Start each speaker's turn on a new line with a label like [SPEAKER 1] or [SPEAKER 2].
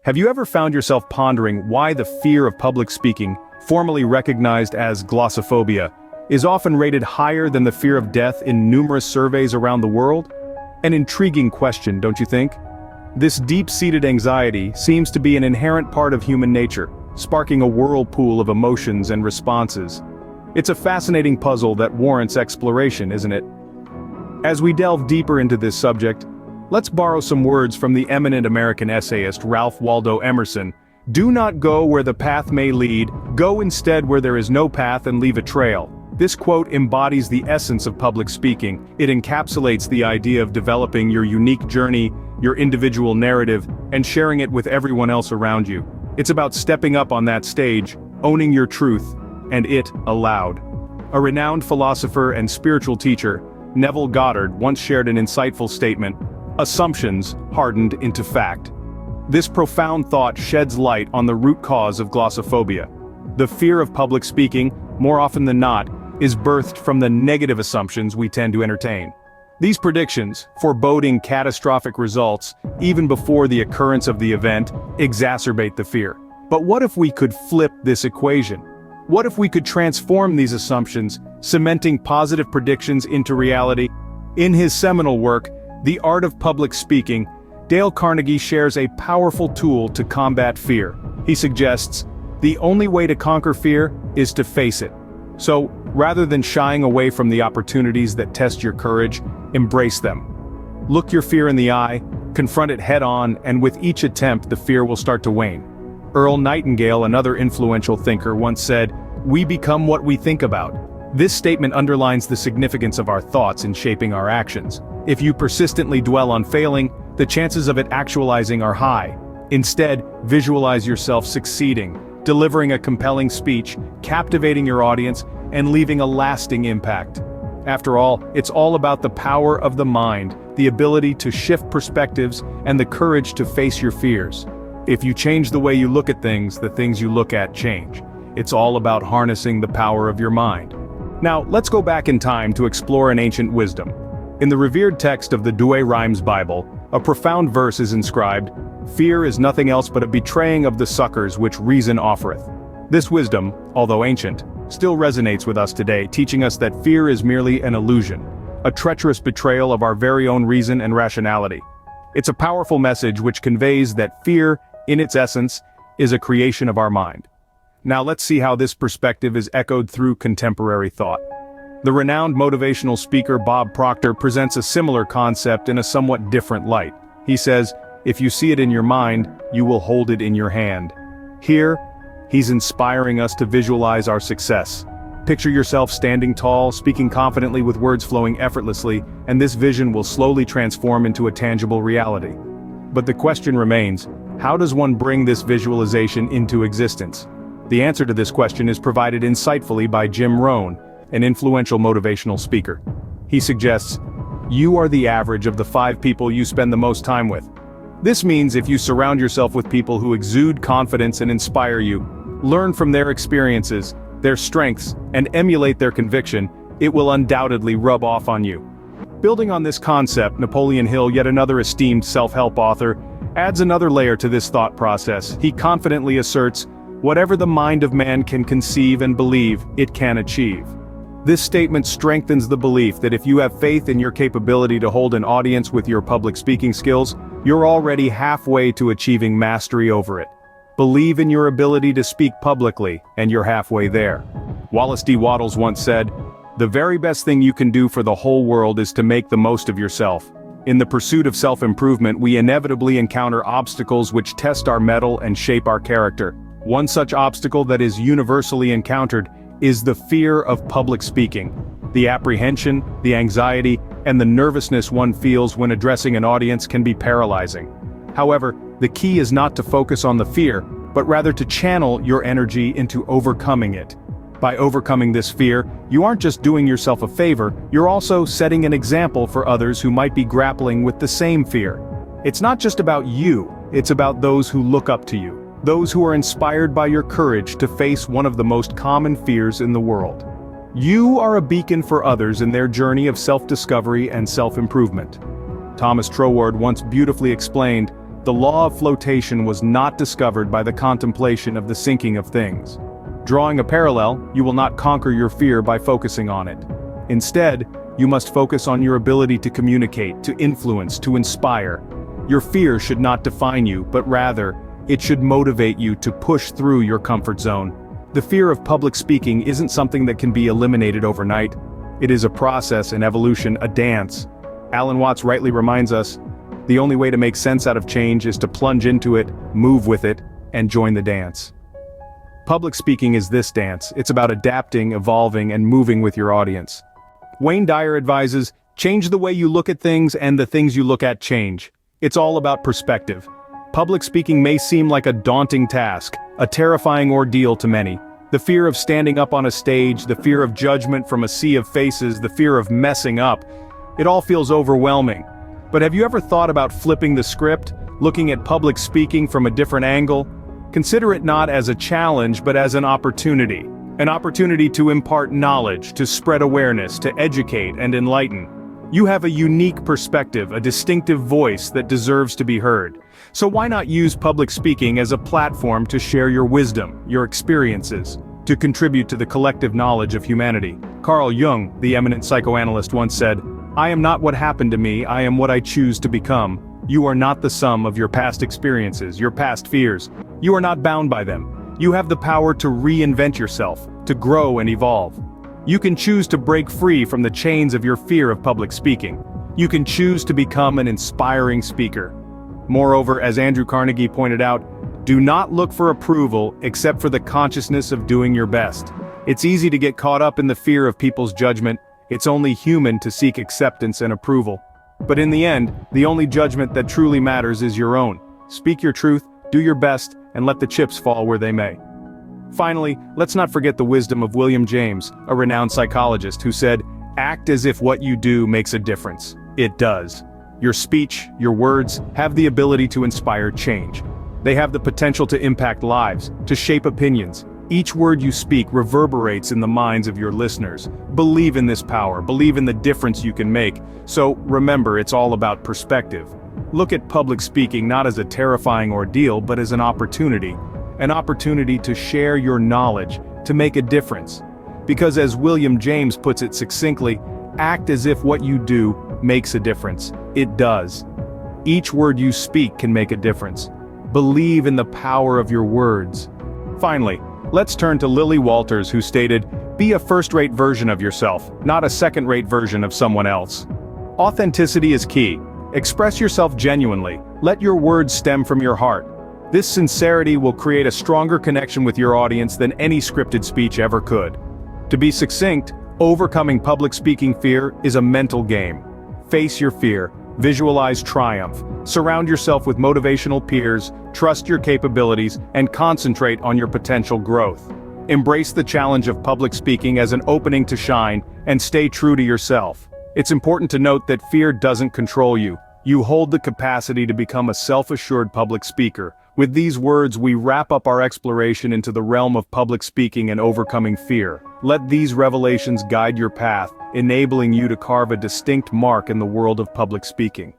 [SPEAKER 1] Have you ever found yourself pondering why the fear of public speaking, formerly recognized as glossophobia, is often rated higher than the fear of death in numerous surveys around the world? An intriguing question, don't you think? This deep-seated anxiety seems to be an inherent part of human nature, sparking a whirlpool of emotions and responses. It's a fascinating puzzle that warrants exploration, isn't it? As we delve deeper into this subject, let's borrow some words from the eminent American essayist Ralph Waldo Emerson. Do not go where the path may lead, go instead where there is no path and leave a trail. This quote embodies the essence of public speaking. It encapsulates the idea of developing your unique journey, your individual narrative, and sharing it with everyone else around you. It's about stepping up on that stage, owning your truth, and it aloud. A renowned philosopher and spiritual teacher, Neville Goddard, once shared an insightful statement: "Assumptions hardened into fact." This profound thought sheds light on the root cause of glossophobia. The fear of public speaking, more often than not, is birthed from the negative assumptions we tend to entertain. These predictions, foreboding catastrophic results, even before the occurrence of the event, exacerbate the fear. But what if we could flip this equation? What if we could transform these assumptions, cementing positive predictions into reality? In his seminal work, The Art of Public Speaking, Dale Carnegie shares a powerful tool to combat fear. He suggests, the only way to conquer fear is to face it. So, rather than shying away from the opportunities that test your courage, embrace them. Look your fear in the eye, confront it head-on, and with each attempt the fear will start to wane. Earl Nightingale, another influential thinker, once said, "We become what we think about." This statement underlines the significance of our thoughts in shaping our actions. If you persistently dwell on failing, the chances of it actualizing are high. Instead, visualize yourself succeeding, delivering a compelling speech, captivating your audience, and leaving a lasting impact. After all, it's all about the power of the mind, the ability to shift perspectives, and the courage to face your fears. If you change the way you look at things, the things you look at change. It's all about harnessing the power of your mind. Now, let's go back in time to explore an ancient wisdom. In the revered text of the Douay Rheims Bible, a profound verse is inscribed, "Fear is nothing else but a betraying of the succors which reason offereth." This wisdom, although ancient, still resonates with us today, teaching us that fear is merely an illusion, a treacherous betrayal of our very own reason and rationality. It's a powerful message which conveys that fear, in its essence, is a creation of our mind. Now let's see how this perspective is echoed through contemporary thought. The renowned motivational speaker Bob Proctor presents a similar concept in a somewhat different light. He says, "If you see it in your mind, you will hold it in your hand." Here, he's inspiring us to visualize our success. Picture yourself standing tall, speaking confidently with words flowing effortlessly, and this vision will slowly transform into a tangible reality. But the question remains, how does one bring this visualization into existence? The answer to this question is provided insightfully by Jim Rohn, an influential motivational speaker. He suggests, you are the average of the 5 people you spend the most time with. This means if you surround yourself with people who exude confidence and inspire you, learn from their experiences, their strengths, and emulate their conviction, it will undoubtedly rub off on you. Building on this concept, Napoleon Hill, yet another esteemed self-help author, adds another layer to this thought process. He confidently asserts, whatever the mind of man can conceive and believe, it can achieve. This statement strengthens the belief that if you have faith in your capability to hold an audience with your public speaking skills, you're already halfway to achieving mastery over it. Believe in your ability to speak publicly, and you're halfway there. Wallace D. Wattles once said, "The very best thing you can do for the whole world is to make the most of yourself." In the pursuit of self-improvement, we inevitably encounter obstacles which test our mettle and shape our character. One such obstacle that is universally encountered is the fear of public speaking. The apprehension, the anxiety, and the nervousness one feels when addressing an audience can be paralyzing. However, the key is not to focus on the fear, but rather to channel your energy into overcoming it. By overcoming this fear, you aren't just doing yourself a favor, you're also setting an example for others who might be grappling with the same fear. It's not just about you, it's about those who look up to you. Those who are inspired by your courage to face one of the most common fears in the world. You are a beacon for others in their journey of self-discovery and self-improvement. Thomas Troward once beautifully explained, the law of flotation was not discovered by the contemplation of the sinking of things. Drawing a parallel, you will not conquer your fear by focusing on it. Instead, you must focus on your ability to communicate, to influence, to inspire. Your fear should not define you, but rather, it should motivate you to push through your comfort zone. The fear of public speaking isn't something that can be eliminated overnight. It is a process, an evolution, a dance. Alan Watts rightly reminds us, the only way to make sense out of change is to plunge into it, move with it, and join the dance. Public speaking is this dance. It's about adapting, evolving, and moving with your audience. Wayne Dyer advises, change the way you look at things and the things you look at change. It's all about perspective. Public speaking may seem like a daunting task, a terrifying ordeal to many. The fear of standing up on a stage, the fear of judgment from a sea of faces, the fear of messing up. It all feels overwhelming. But have you ever thought about flipping the script, looking at public speaking from a different angle? Consider it not as a challenge but as an opportunity. An opportunity to impart knowledge, to spread awareness, to educate and enlighten. You have a unique perspective, a distinctive voice that deserves to be heard. So why not use public speaking as a platform to share your wisdom, your experiences, to contribute to the collective knowledge of humanity? Carl Jung, the eminent psychoanalyst, once said, "I am not what happened to me, I am what I choose to become." You are not the sum of your past experiences, your past fears. You are not bound by them. You have the power to reinvent yourself, to grow and evolve. You can choose to break free from the chains of your fear of public speaking. You can choose to become an inspiring speaker. Moreover, as Andrew Carnegie pointed out, do not look for approval except for the consciousness of doing your best. It's easy to get caught up in the fear of people's judgment. It's only human to seek acceptance and approval. But in the end, the only judgment that truly matters is your own. Speak your truth, do your best, and let the chips fall where they may. Finally, let's not forget the wisdom of William James, a renowned psychologist, who said, "Act as if what you do makes a difference." It does. Your speech, your words, have the ability to inspire change. They have the potential to impact lives, to shape opinions. Each word you speak reverberates in the minds of your listeners. Believe in this power, believe in the difference you can make. So remember, it's all about perspective. Look at public speaking not as a terrifying ordeal, but as an opportunity. An opportunity to share your knowledge, to make a difference. Because as William James puts it succinctly, act as if what you do makes a difference. It does. Each word you speak can make a difference. Believe in the power of your words. Finally, let's turn to Lilly Walters, who stated, "Be a first-rate version of yourself, not a second-rate version of someone else." Authenticity is key. Express yourself genuinely. Let your words stem from your heart. This sincerity will create a stronger connection with your audience than any scripted speech ever could. To be succinct, overcoming public speaking fear is a mental game. Face your fear, visualize triumph, surround yourself with motivational peers, trust your capabilities, and concentrate on your potential growth. Embrace the challenge of public speaking as an opening to shine, and stay true to yourself. It's important to note that fear doesn't control you. You hold the capacity to become a self-assured public speaker. With these words, we wrap up our exploration into the realm of public speaking and overcoming fear. Let these revelations guide your path, enabling you to carve a distinct mark in the world of public speaking.